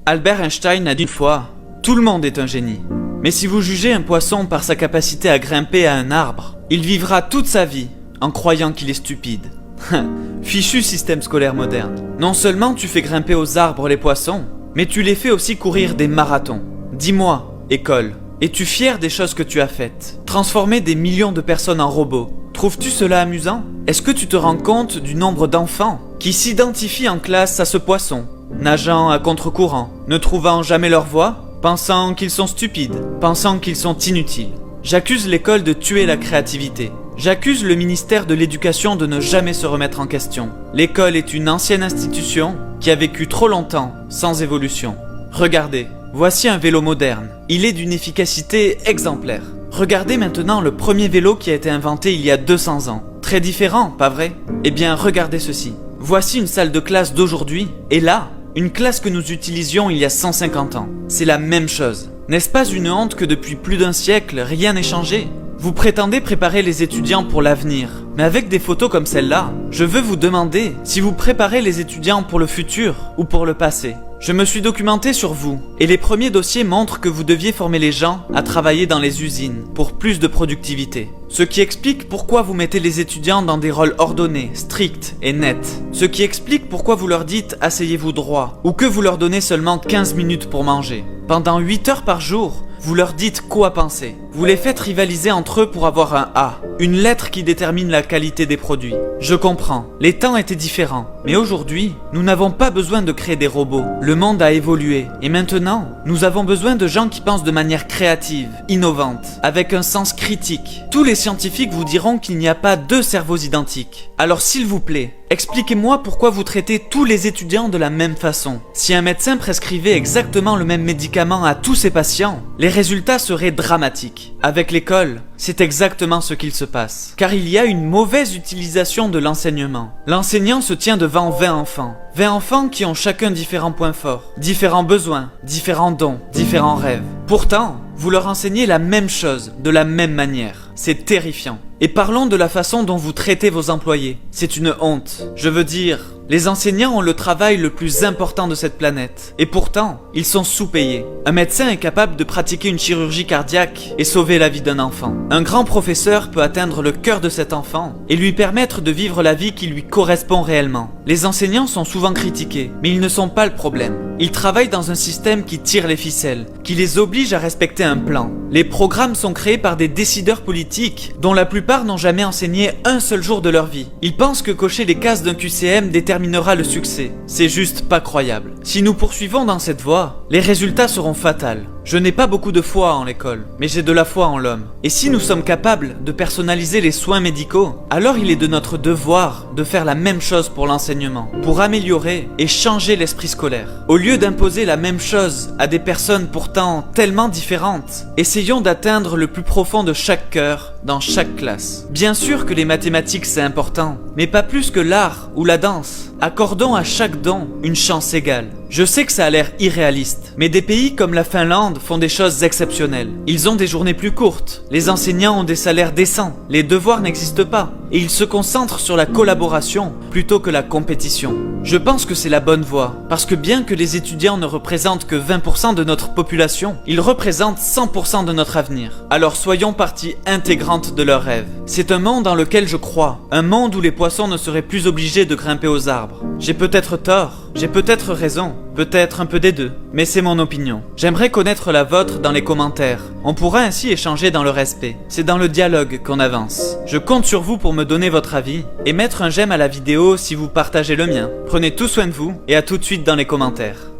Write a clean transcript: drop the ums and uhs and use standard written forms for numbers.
Albert Einstein a dit une fois, tout le monde est un génie. Mais si vous jugez un poisson par sa capacité à grimper à un arbre, il vivra toute sa vie en croyant qu'il est stupide. Fichu système scolaire moderne. Non seulement tu fais grimper aux arbres les poissons, mais tu les fais aussi courir des marathons. Dis-moi, école, es-tu fier des choses que tu as faites? Transformer des millions de personnes en robots. Trouves-tu cela amusant? Est-ce que tu te rends compte du nombre d'enfants qui s'identifient en classe à ce poisson, nageant à contre-courant, ne trouvant jamais leur voie, pensant qu'ils sont stupides, pensant qu'ils sont inutiles? J'accuse l'école de tuer la créativité. J'accuse le ministère de l'Éducation de ne jamais se remettre en question. L'école est une ancienne institution qui a vécu trop longtemps sans évolution. Regardez, voici un vélo moderne. Il est d'une efficacité exemplaire. Regardez maintenant le premier vélo qui a été inventé il y a 200 ans. Très différent, pas vrai? Eh bien, regardez ceci. Voici une salle de classe d'aujourd'hui, et là, une classe que nous utilisions il y a 150 ans. C'est la même chose. N'est-ce pas une honte que depuis plus d'un siècle, rien n'ait changé? Vous prétendez préparer les étudiants pour l'avenir, mais avec des photos comme celle-là, je veux vous demander si vous préparez les étudiants pour le futur ou pour le passé. Je me suis documenté sur vous, et les premiers dossiers montrent que vous deviez former les gens à travailler dans les usines pour plus de productivité. Ce qui explique pourquoi vous mettez les étudiants dans des rôles ordonnés, stricts et nets. Ce qui explique pourquoi vous leur dites « asseyez-vous droit » ou que vous leur donnez seulement 15 minutes pour manger. Pendant 8 heures par jour, vous leur dites quoi penser. Vous les faites rivaliser entre eux pour avoir un A, une lettre qui détermine la qualité des produits. Je comprends, les temps étaient différents, mais aujourd'hui, nous n'avons pas besoin de créer des robots. Le monde a évolué, et maintenant, nous avons besoin de gens qui pensent de manière créative, innovante, avec un sens critique. Tous les scientifiques vous diront qu'il n'y a pas deux cerveaux identiques. Alors s'il vous plaît, expliquez-moi pourquoi vous traitez tous les étudiants de la même façon. Si un médecin prescrivait exactement le même médicament à tous ses patients, les résultats seraient dramatiques. Avec l'école, c'est exactement ce qu'il se passe. Car il y a une mauvaise utilisation de l'enseignement. L'enseignant se tient devant 20 enfants. 20 enfants qui ont chacun différents points forts, différents besoins, différents dons, différents rêves. Pourtant, vous leur enseignez la même chose, de la même manière. C'est terrifiant. Et parlons de la façon dont vous traitez vos employés. C'est une honte. Je veux dire, les enseignants ont le travail le plus important de cette planète. Et pourtant, ils sont sous-payés. Un médecin est capable de pratiquer une chirurgie cardiaque et sauver la vie d'un enfant. Un grand professeur peut atteindre le cœur de cet enfant et lui permettre de vivre la vie qui lui correspond réellement. Les enseignants sont souvent critiqués, mais ils ne sont pas le problème. Ils travaillent dans un système qui tire les ficelles, qui les oblige à respecter un plan. Les programmes sont créés par des décideurs politiques dont la plupart n'ont jamais enseigné un seul jour de leur vie. Ils pensent que cocher les cases d'un QCM déterminera le succès. C'est juste pas croyable. Si nous poursuivons dans cette voie, les résultats seront fatals. Je n'ai pas beaucoup de foi en l'école, mais j'ai de la foi en l'homme. Et si nous sommes capables de personnaliser les soins médicaux, alors il est de notre devoir de faire la même chose pour l'enseignement, pour améliorer et changer l'esprit scolaire. Au lieu d'imposer la même chose à des personnes pourtant tellement différentes, essayons d'atteindre le plus profond de chaque cœur dans chaque classe. Bien sûr que les mathématiques c'est important, mais pas plus que l'art ou la danse. Accordons à chaque don une chance égale. Je sais que ça a l'air irréaliste, mais des pays comme la Finlande font des choses exceptionnelles. Ils ont des journées plus courtes, les enseignants ont des salaires décents, les devoirs n'existent pas, et ils se concentrent sur la collaboration plutôt que la compétition. Je pense que c'est la bonne voie, parce que bien que les étudiants ne représentent que 20% de notre population, ils représentent 100% de notre avenir. Alors soyons partie intégrante de leurs rêves. C'est un monde dans lequel je crois, un monde où les poissons ne seraient plus obligés de grimper aux arbres. J'ai peut-être tort, j'ai peut-être raison, peut-être un peu des deux, mais c'est mon opinion. J'aimerais connaître la vôtre dans les commentaires. On pourra ainsi échanger dans le respect. C'est dans le dialogue qu'on avance. Je compte sur vous pour me donner votre avis et mettre un j'aime à la vidéo si vous partagez le mien. Prenez tout soin de vous et à tout de suite dans les commentaires.